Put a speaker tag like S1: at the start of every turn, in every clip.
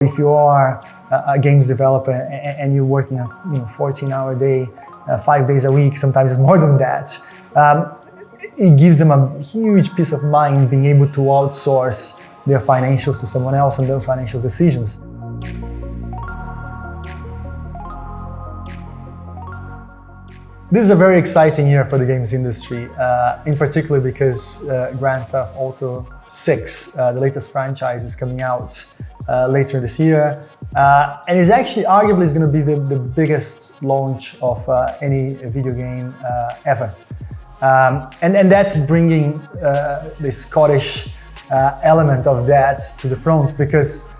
S1: If you are a games developer and you're working a 14-hour day, 5 days a week, sometimes it's more than that, it gives them a huge peace of mind being able to outsource their financials to someone else and their financial decisions. This is a very exciting year for the games industry, in particular because Grand Theft Auto 6, the latest franchise, is coming out later this year, and is actually arguably going to be the biggest launch of any video game ever. And that's bringing the Scottish element of that to the front, because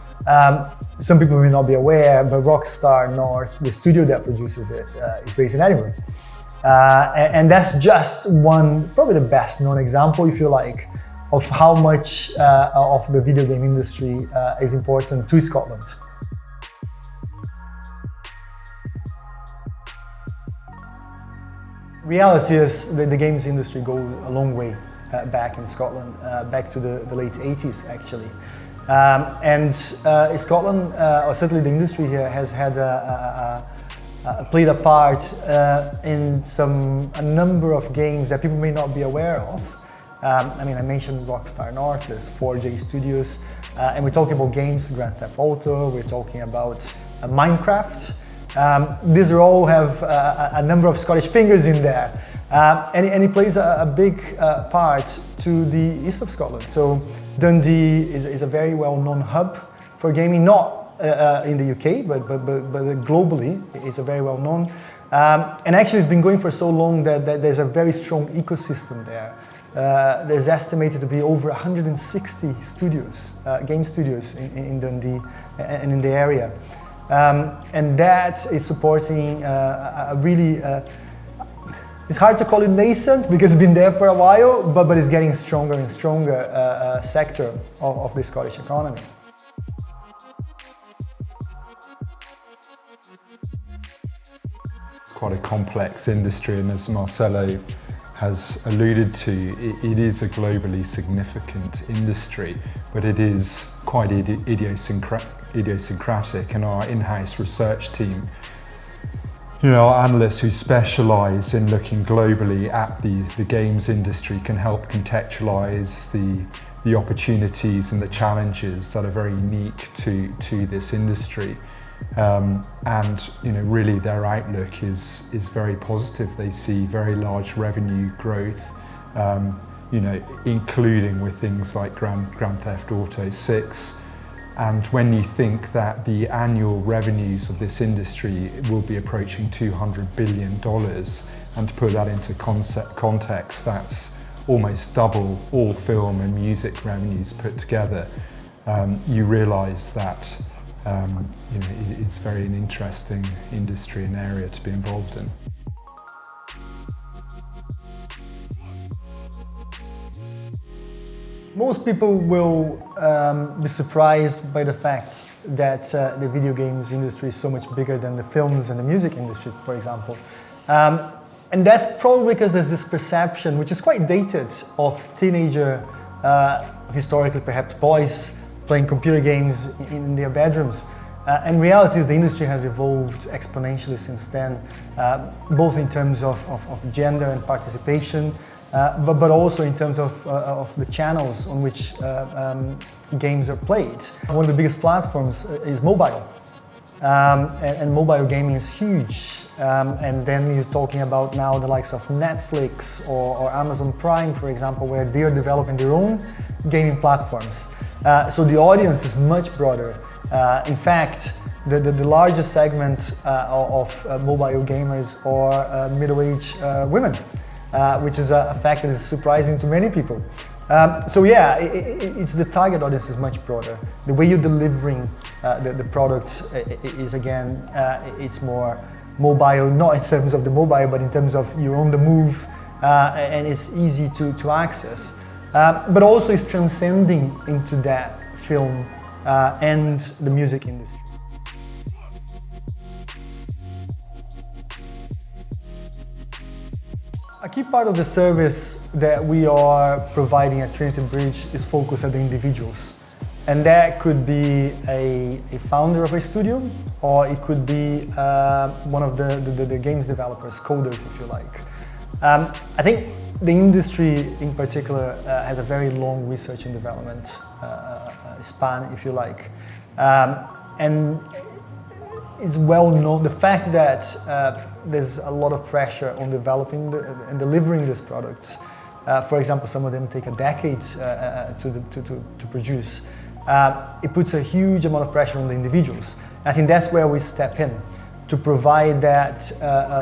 S1: some people may not be aware, but Rockstar North, the studio that produces it, is based in Edinburgh. And that's just one, probably the best known example, if you like, of how much of the video game industry is important to Scotland. Reality is that the games industry goes a long way back in Scotland, back to the late 80s actually. And Scotland, or certainly the industry here, has had played a part in a number of games that people may not be aware of. I mentioned Rockstar North, there's 4J Studios, and we're talking about games, Grand Theft Auto, we're talking about Minecraft. These all have a number of Scottish fingers in there, and it plays a big part to the east of Scotland. So Dundee is a very well-known hub for gaming, not in the UK, but globally, it's a very well-known. And actually it's been going for so long that there's a very strong ecosystem there. There's estimated to be over 160 studios, game studios in Dundee and in the area. And that is supporting a really, it's hard to call it nascent because it's been there for a while, but it's getting stronger and stronger sector of the Scottish economy.
S2: It's quite a complex industry, and as Marcelo has alluded to, it is a globally significant industry, but it is quite idiosyncratic, and our in-house research team, our analysts who specialise in looking globally at the games industry, can help contextualise the opportunities and the challenges that are very unique to this industry. And really their outlook is very positive. They see very large revenue growth, including with things like Grand Theft Auto 6. And when you think that the annual revenues of this industry will be approaching $200 billion, and to put that into context, that's almost double all film and music revenues put together, you realise that it's very an interesting industry and area to be involved in.
S1: Most people will be surprised by the fact that the video games industry is so much bigger than the films and the music industry, for example. And that's probably because there's this perception, which is quite dated, of teenager, historically perhaps boys, playing computer games in their bedrooms. And reality is the industry has evolved exponentially since then, both in terms of gender and participation, but also in terms of the channels on which games are played. One of the biggest platforms is mobile, and mobile gaming is huge. And then you're talking about now the likes of Netflix or Amazon Prime, for example, where they are developing their own gaming platforms. So the audience is much broader. In fact, the largest segment of mobile gamers are middle-aged women, which is a fact that is surprising to many people. So yeah, it's the target audience is much broader. The way you're delivering the product is, again, it's more mobile, not in terms of the mobile, but in terms of you're on the move, and it's easy to access. But also it's transcending into that film and the music industry. A key part of the service that we are providing at TrinityBridge is focused at the individuals. And that could be a founder of a studio, or it could be one of the games developers, coders, if you like. I think the industry in particular has a very long research and development span, if you like. And it's well known, the fact that there's a lot of pressure on developing and delivering these products. For example, some of them take a decade to produce. It puts a huge amount of pressure on the individuals. I think that's where we step in, to provide that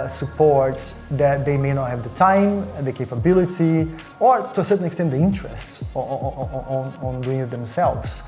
S1: support that they may not have the time, the capability, or to a certain extent the interest on doing it themselves.